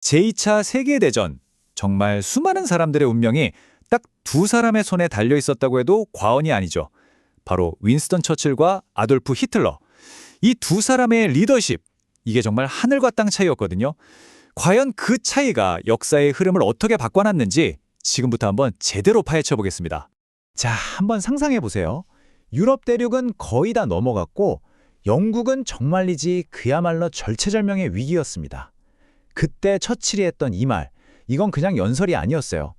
제2차 세계대전, 정말 수많은 사람들의 운명이 딱 두 사람의 손에 달려 있었다고 해도 과언이 아니죠. 바로 윈스턴 처칠과 아돌프 히틀러. 이 두 사람의 리더십, 이게 정말 하늘과 땅 차이였거든요. 과연 그 차이가 역사의 흐름을 어떻게 바꿔놨는지 지금부터 한번 제대로 파헤쳐 보겠습니다. 자, 한번 상상해 보세요. 유럽 대륙은 거의 다 넘어갔고 영국은 정말이지 그야말로 절체절명의 위기였습니다. 그때 처칠이 했던 이 말, 이건 그냥 연설이 아니었어요.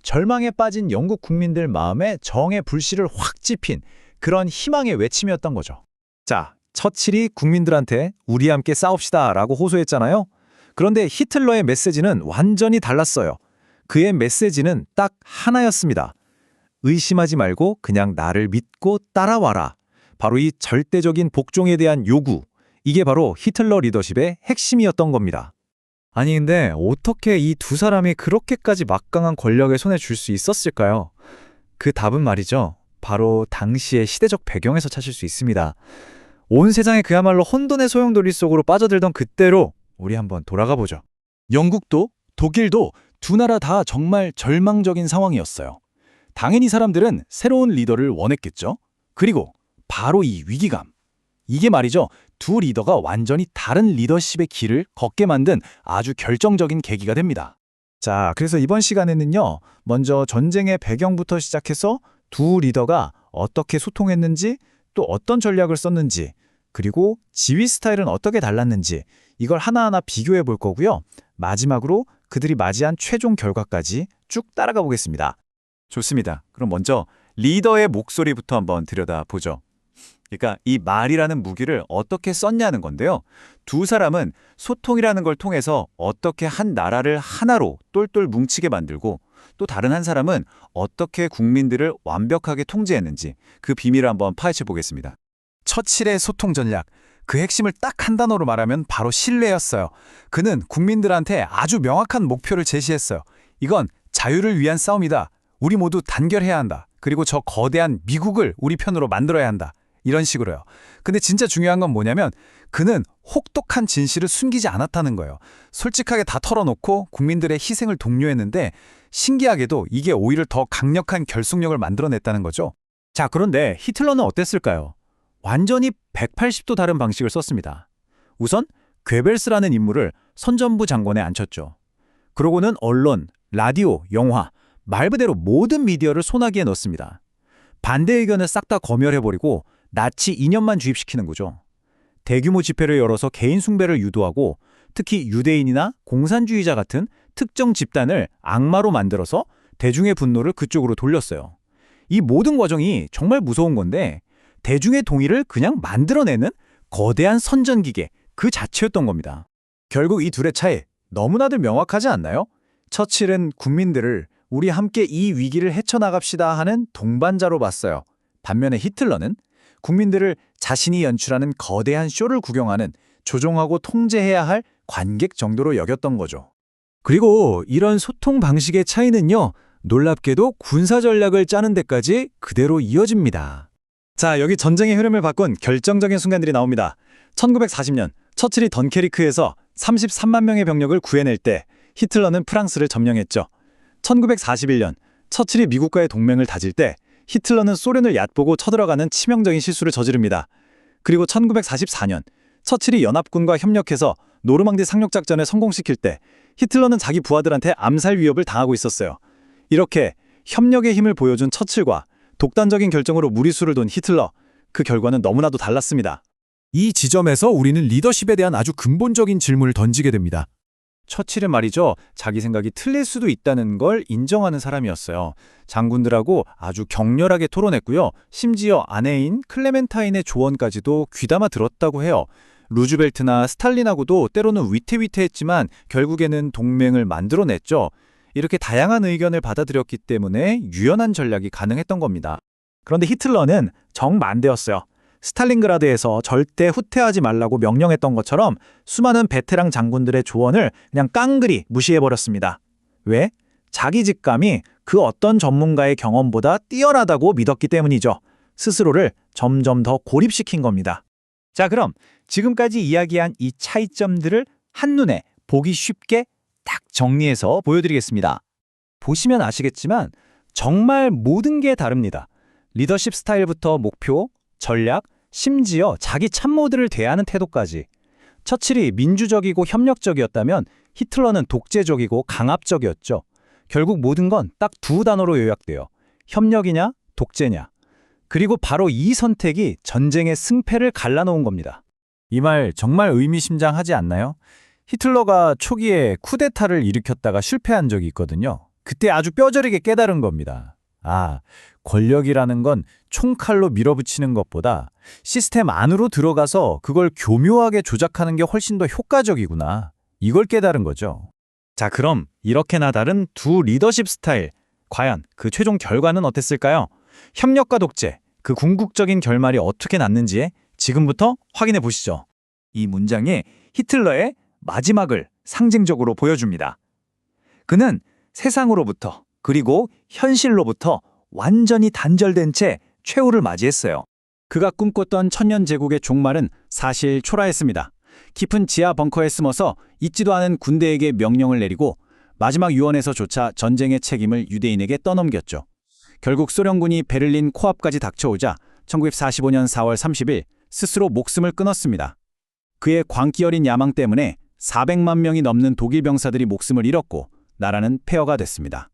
절망에 빠진 영국 국민들 마음에 정의 불씨를 확 지핀 그런 희망의 외침이었던 거죠. 자, 처칠이 국민들한테 우리 함께 싸웁시다 라고 호소했잖아요. 그런데 히틀러의 메시지는 완전히 달랐어요. 그의 메시지는 딱 하나였습니다. 의심하지 말고 그냥 나를 믿고 따라와라. 바로 이 절대적인 복종에 대한 요구, 이게 바로 히틀러 리더십의 핵심이었던 겁니다. 아니 근데 어떻게 이 두 사람이 그렇게까지 막강한 권력의 손에 줄 수 있었을까요? 그 답은 말이죠. 바로 당시의 시대적 배경에서 찾을 수 있습니다. 온 세상에 그야말로 혼돈의 소용돌이 속으로 빠져들던 그때로 우리 한번 돌아가 보죠. 영국도 독일도 두 나라 다 정말 절망적인 상황이었어요. 당연히 사람들은 새로운 리더를 원했겠죠. 그리고 바로 이 위기감. 이게 말이죠. 두 리더가 완전히 다른 리더십의 길을 걷게 만든 아주 결정적인 계기가 됩니다. 자, 그래서 이번 시간에는요. 먼저 전쟁의 배경부터 시작해서 두 리더가 어떻게 소통했는지, 또 어떤 전략을 썼는지, 그리고 지휘 스타일은 어떻게 달랐는지 이걸 하나하나 비교해 볼 거고요. 마지막으로 그들이 맞이한 최종 결과까지 쭉 따라가 보겠습니다. 좋습니다. 그럼 먼저 리더의 목소리부터 한번 들여다보죠. 그러니까 이 말이라는 무기를 어떻게 썼냐는 건데요. 두 사람은 소통이라는 걸 통해서 어떻게 한 나라를 하나로 똘똘 뭉치게 만들고 또 다른 한 사람은 어떻게 국민들을 완벽하게 통제했는지 그 비밀을 한번 파헤쳐 보겠습니다. 처칠의 소통 전략, 그 핵심을 딱 한 단어로 말하면 바로 신뢰였어요. 그는 국민들한테 아주 명확한 목표를 제시했어요. 이건 자유를 위한 싸움이다. 우리 모두 단결해야 한다. 그리고 저 거대한 미국을 우리 편으로 만들어야 한다. 이런 식으로요. 근데 진짜 중요한 건 뭐냐면 그는 혹독한 진실을 숨기지 않았다는 거예요. 솔직하게 다 털어놓고 국민들의 희생을 독려했는데 신기하게도 이게 오히려 더 강력한 결속력을 만들어냈다는 거죠. 자, 그런데 히틀러는 어땠을까요? 완전히 180도 다른 방식을 썼습니다. 우선 괴벨스라는 인물을 선전부 장관에 앉혔죠. 그러고는 언론, 라디오, 영화, 말 그대로 모든 미디어를 소나기에 넣습니다. 반대 의견을 싹 다 검열해버리고 나치 이념만 주입시키는 거죠. 대규모 집회를 열어서 개인 숭배를 유도하고 특히 유대인이나 공산주의자 같은 특정 집단을 악마로 만들어서 대중의 분노를 그쪽으로 돌렸어요. 이 모든 과정이 정말 무서운 건데 대중의 동의를 그냥 만들어내는 거대한 선전기계 그 자체였던 겁니다. 결국 이 둘의 차이 너무나들 명확하지 않나요? 처칠은 국민들을 우리 함께 이 위기를 헤쳐나갑시다 하는 동반자로 봤어요. 반면에 히틀러는 국민들을 자신이 연출하는 거대한 쇼를 구경하는 조종하고 통제해야 할 관객 정도로 여겼던 거죠. 그리고 이런 소통 방식의 차이는요. 놀랍게도 군사 전략을 짜는 데까지 그대로 이어집니다. 자, 여기 전쟁의 흐름을 바꾼 결정적인 순간들이 나옵니다. 1940년 처칠이 던케리크에서 33만 명의 병력을 구해낼 때 히틀러는 프랑스를 점령했죠. 1941년 처칠이 미국과의 동맹을 다질 때 히틀러는 소련을 얕보고 쳐들어가는 치명적인 실수를 저지릅니다. 그리고 1944년 처칠이 연합군과 협력해서 노르망디 상륙작전을 성공시킬 때 히틀러는 자기 부하들한테 암살 위협을 당하고 있었어요. 이렇게 협력의 힘을 보여준 처칠과 독단적인 결정으로 무리수를 둔 히틀러, 그 결과는 너무나도 달랐습니다. 이 지점에서 우리는 리더십에 대한 아주 근본적인 질문을 던지게 됩니다. 처칠은 말이죠. 자기 생각이 틀릴 수도 있다는 걸 인정하는 사람이었어요. 장군들하고 아주 격렬하게 토론했고요. 심지어 아내인 클레멘타인의 조언까지도 귀담아 들었다고 해요. 루즈벨트나 스탈린하고도 때로는 위태위태했지만 결국에는 동맹을 만들어냈죠. 이렇게 다양한 의견을 받아들였기 때문에 유연한 전략이 가능했던 겁니다. 그런데 히틀러는 정반대였어요. 스탈린그라드에서 절대 후퇴하지 말라고 명령했던 것처럼 수많은 베테랑 장군들의 조언을 그냥 깡그리 무시해버렸습니다. 왜? 자기 직감이 그 어떤 전문가의 경험보다 뛰어나다고 믿었기 때문이죠. 스스로를 점점 더 고립시킨 겁니다. 자, 그럼 지금까지 이야기한 이 차이점들을 한눈에 보기 쉽게 딱 정리해서 보여드리겠습니다. 보시면 아시겠지만 정말 모든 게 다릅니다. 리더십 스타일부터 목표, 전략, 심지어 자기 참모들을 대하는 태도까지. 처칠이 민주적이고 협력적이었다면 히틀러는 독재적이고 강압적이었죠. 결국 모든 건 딱 두 단어로 요약돼요. 협력이냐, 독재냐. 그리고 바로 이 선택이 전쟁의 승패를 갈라놓은 겁니다. 이 말 정말 의미심장하지 않나요? 히틀러가 초기에 쿠데타를 일으켰다가 실패한 적이 있거든요. 그때 아주 뼈저리게 깨달은 겁니다. 아, 권력이라는 건 총칼로 밀어붙이는 것보다 시스템 안으로 들어가서 그걸 교묘하게 조작하는 게 훨씬 더 효과적이구나. 이걸 깨달은 거죠. 자, 그럼 이렇게나 다른 두 리더십 스타일, 과연 그 최종 결과는 어땠을까요? 협력과 독재, 그 궁극적인 결말이 어떻게 났는지 지금부터 확인해 보시죠. 이 문장이 히틀러의 마지막을 상징적으로 보여줍니다. 그는 세상으로부터 그리고 현실로부터 완전히 단절된 채 최후를 맞이했어요. 그가 꿈꿨던 천년제국의 종말은 사실 초라했습니다. 깊은 지하 벙커에 숨어서 있지도 않은 군대에게 명령을 내리고 마지막 유언에서조차 전쟁의 책임을 유대인에게 떠넘겼죠. 결국 소련군이 베를린 코앞까지 닥쳐오자 1945년 4월 30일 스스로 목숨을 끊었습니다. 그의 광기 어린 야망 때문에 400만 명이 넘는 독일 병사들이 목숨을 잃었고 나라는 폐허가 됐습니다.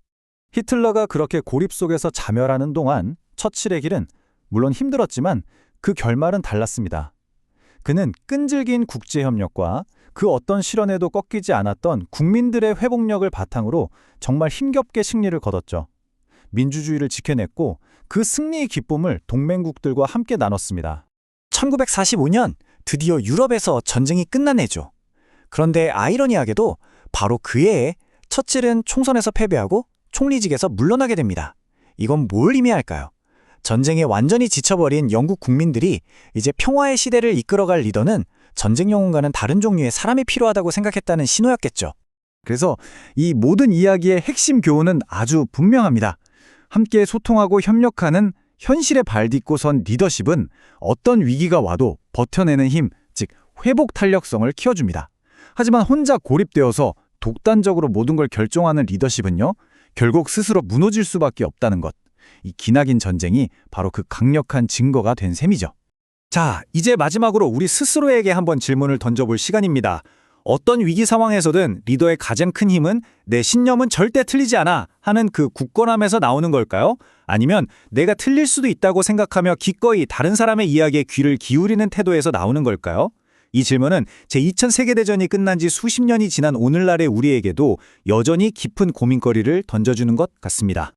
히틀러가 그렇게 고립 속에서 자멸하는 동안 처칠의 길은 물론 힘들었지만 그 결말은 달랐습니다. 그는 끈질긴 국제협력과 그 어떤 실현에도 꺾이지 않았던 국민들의 회복력을 바탕으로 정말 힘겹게 승리를 거뒀죠. 민주주의를 지켜냈고 그 승리의 기쁨을 동맹국들과 함께 나눴습니다. 1945년 드디어 유럽에서 전쟁이 끝난 해죠. 그런데 아이러니하게도 바로 그 해에 처칠은 총선에서 패배하고 총리직에서 물러나게 됩니다. 이건 뭘 의미할까요? 전쟁에 완전히 지쳐버린 영국 국민들이 이제 평화의 시대를 이끌어갈 리더는 전쟁 영웅과는 다른 종류의 사람이 필요하다고 생각했다는 신호였겠죠. 그래서 이 모든 이야기의 핵심 교훈은 아주 분명합니다. 함께 소통하고 협력하는 현실에 발딛고 선 리더십은 어떤 위기가 와도 버텨내는 힘, 즉 회복 탄력성을 키워줍니다. 하지만 혼자 고립되어서 독단적으로 모든 걸 결정하는 리더십은요, 결국 스스로 무너질 수밖에 없다는 것. 이 기나긴 전쟁이 바로 그 강력한 증거가 된 셈이죠. 자, 이제 마지막으로 우리 스스로에게 한번 질문을 던져볼 시간입니다. 어떤 위기 상황에서든 리더의 가장 큰 힘은 내 신념은 절대 틀리지 않아 하는 그 굳건함에서 나오는 걸까요? 아니면 내가 틀릴 수도 있다고 생각하며 기꺼이 다른 사람의 이야기에 귀를 기울이는 태도에서 나오는 걸까요? 이 질문은 제2차 세계대전이 끝난 지 수십 년이 지난 오늘날의 우리에게도 여전히 깊은 고민거리를 던져주는 것 같습니다.